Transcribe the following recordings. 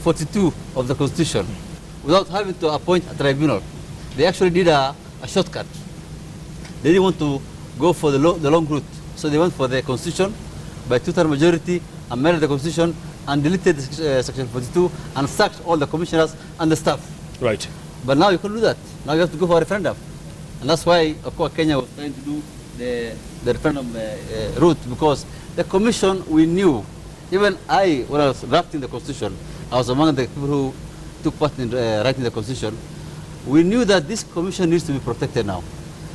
42 of the Constitution without having to appoint a tribunal. They actually did a shortcut. They didn't want to go for the long route. So they went for the Constitution by two-thirds majority, amended the Constitution, and deleted Section 42 and sacked all the commissioners and the staff. Right. But now you can do that. Now you have to go for a referendum. And that's why, of course, Kenya was trying to do the referendum route, because the commission, we knew, even when I was drafting the Constitution, I was among the people who took part in writing the Constitution. We knew that this commission needs to be protected now.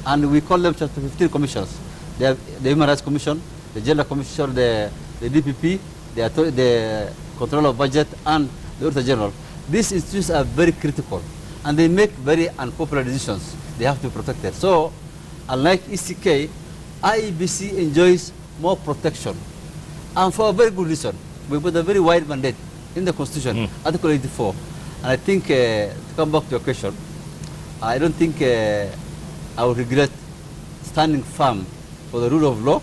And we call them Chapter 15 commissions. They have the Human Rights Commission, the Gender Commission, the DPP, the Control of Budget, and the Auditor General. These institutions are very critical, and they make very unpopular decisions. They have to be protected. So, unlike ECK, IEBC enjoys more protection, and for a very good reason. We put a very wide mandate in the Constitution, Article 84. And I think, to come back to your question, I don't think I would regret standing firm for the rule of law,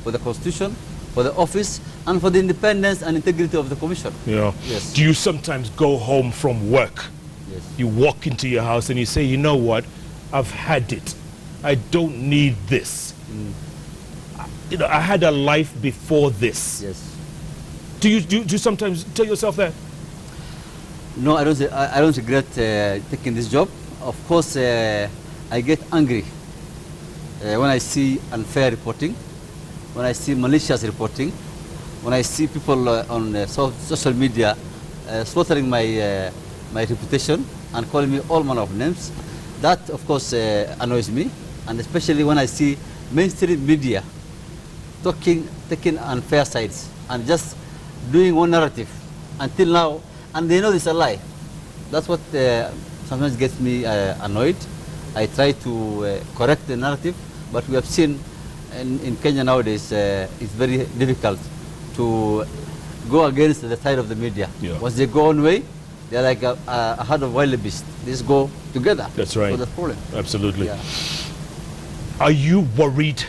for the Constitution, for the office, and for the independence and integrity of the Commission. Yeah. Yes. Do you sometimes go home from work? Yes. You walk into your house and you say, you know what? I've had it. I don't need this. You know, I had a life before this. Yes. Do you sometimes tell yourself that? No, I don't regret taking this job. Of course, I get angry when I see unfair reporting, when I see malicious reporting, when I see people on social media slaughtering my reputation and calling me all manner of names. That, of course, annoys me, and especially when I see mainstream media taking unfair sides and just doing one narrative until now, and they know it's a lie. That's what sometimes gets me annoyed. I try to correct the narrative, but we have seen in Kenya nowadays it's very difficult to go against the side of the media. Yeah. Once they go one way, they're like a herd of wild beasts. They just go together. That's right. So that's the problem. Absolutely. Yeah. Are you worried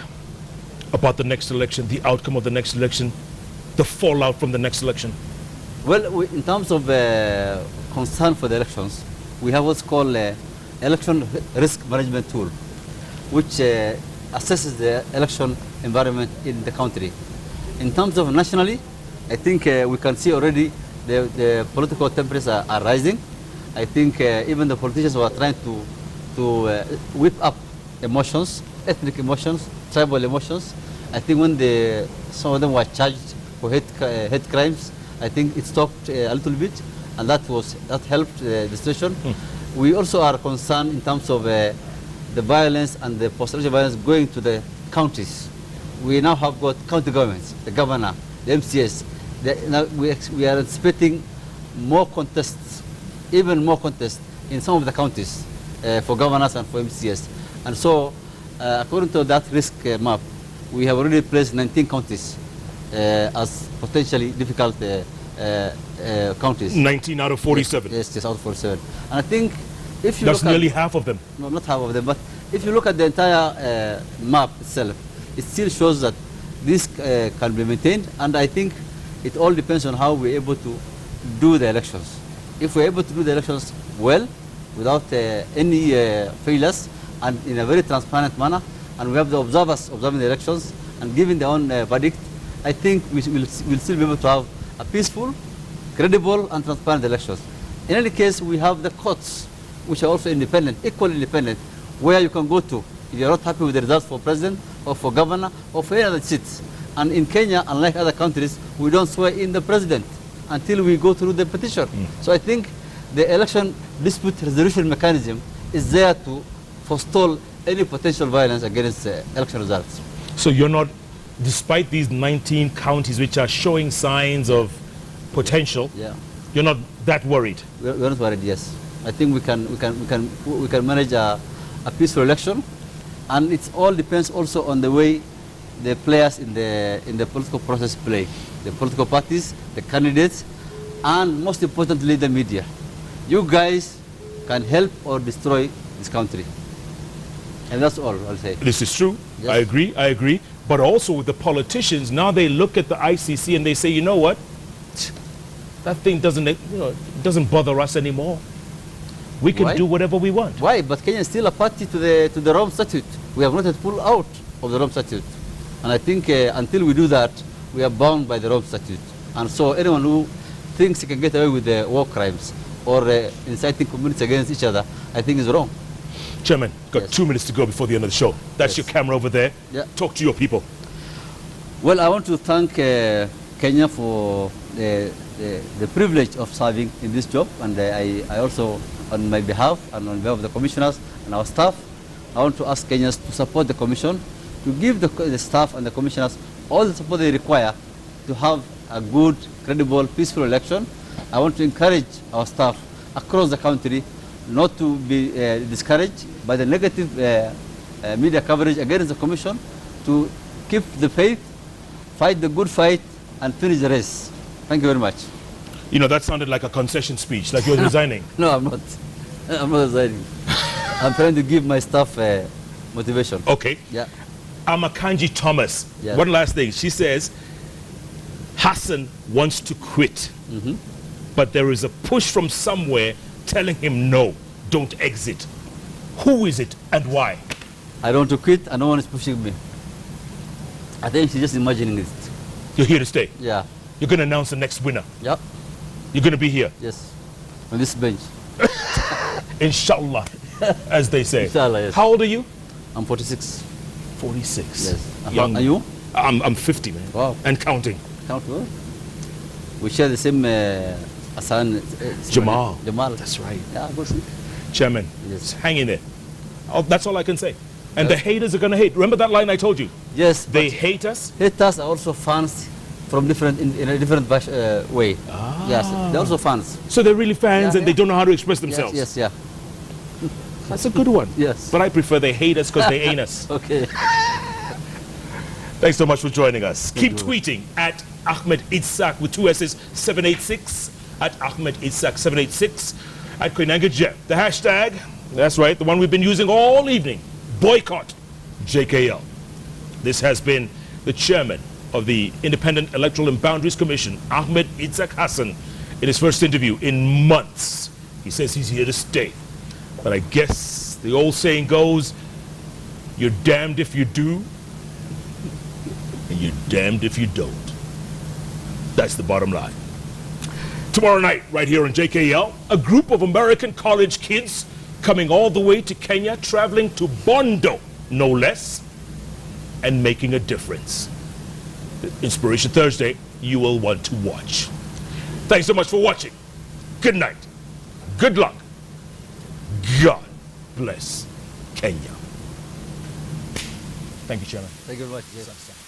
about the next election, the outcome of the next election, the fallout from the next election? Well, in terms of concern for the elections, we have what's called election risk management tool, which assesses the election environment in the country. In terms of nationally, I think we can see already the political temperatures are rising. I think even the politicians who are trying to whip up emotions, ethnic emotions, tribal emotions. I think when some of them were charged for hate crimes, I think it stopped a little bit, and that helped the situation. We also are concerned in terms of the violence and the post-election violence going to the counties. We now have got county governments, the governor, the MCS. Now we are anticipating more contests, even more contests in some of the counties for governors and for MCS. And so, according to that risk map, we have already placed 19 counties as potentially difficult counties. 19 out of 47? Yes, out of 47. And I think if you That's look nearly at, half of them. No, not half of them, but if you look at the entire map itself, it still shows that this can be maintained, and I think it all depends on how we're able to do the elections. If we're able to do the elections well, without any failures, and in a very transparent manner, and we have the observers observing the elections and giving their own verdict, I think we'll still be able to have a peaceful, credible, and transparent elections. In any case, we have the courts, which are also independent, equally independent, where you can go to if you're not happy with the results for president or for governor or for any other seats. And in Kenya, unlike other countries, we don't swear in the president until we go through the petition. So I think the election dispute resolution mechanism is there to forestall any potential violence against election results. So you're not, despite these 19 counties which are showing signs of potential, you're not that worried? We're not worried, yes. I think we can manage a peaceful election, and it all depends also on the way the players in the political process play. The political parties, the candidates, and most importantly, the media. You guys can help or destroy this country. And that's all I'll say. This is true. Yes. I agree. But also with the politicians, now they look at the ICC and they say, you know what? That thing doesn't, doesn't bother us anymore. We can Why? do whatever we want. Why? But Kenya is still a party to the Rome Statute. We have not yet pulled out of the Rome Statute. And I think until we do that, we are bound by the Rome Statute. And so anyone who thinks he can get away with war crimes or inciting communities against each other, I think is wrong. Chairman, got Yes. 2 minutes to go before the end of the show. That's Yes. your camera over there. Yeah. Talk to your people. Well, I want to thank Kenya for the privilege of serving in this job. And I also, on my behalf and on behalf of the commissioners and our staff, I want to ask Kenyans to support the commission, to give the staff and the commissioners all the support they require to have a good, credible, peaceful election. I want to encourage our staff across the country not to be discouraged by the negative media coverage against the commission, to keep the faith, fight the good fight, and finish the race. Thank you very much. You know, that sounded like a concession speech, like you're resigning. No, I'm not. I'm not resigning. I'm trying to give my staff motivation. Okay. Yeah. Amakanji Thomas. Yes. One last thing. She says, Hassan wants to quit, but there is a push from somewhere telling him no, don't exit. Who is it and why? I don't want to quit, and no one is pushing me. I think she's just imagining it. You're here to stay. Yeah. You're going to announce the next winner. Yeah. You're going to be here. Yes. On this bench. Inshallah, as they say. Inshallah, yes. How old are you? I'm 46. 46. Yes. Young. Are you? I'm 50, man. Wow. And counting. Count well. We share the same Hassan. Jamal. Jamal. That's right. Yeah, good. Chairman, Yes. hang in there. Oh, that's all I can say. And the haters are going to hate. Remember that line I told you? Yes. They hate us. Haters are also fans from different in a different way. Yes, they're also fans. So they're really fans Yeah, and they yeah. don't know how to express themselves. Yes, yeah. That's a good one. Yes. But I prefer they hate us because they ain't us. Okay. Thanks so much for joining us. Keep you. tweeting at Ahmed Issack with 2 S's 786, at Ahmed Issack 786, at Koinange Jeff. The hashtag, that's right, the one we've been using all evening, boycott JKL. This has been the chairman of the Independent Electoral and Boundaries Commission, Ahmed Issack Hassan, in his first interview in months. He says he's here to stay. But I guess the old saying goes, you're damned if you do, and you're damned if you don't. That's the bottom line. Tomorrow night, right here on JKL, a group of American college kids coming all the way to Kenya, traveling to Bondo, no less, and making a difference. Inspiration Thursday, you will want to watch. Thanks so much for watching. Good night. Good luck. God bless Kenya. Thank you, Chairman. Thank you very much. Yes.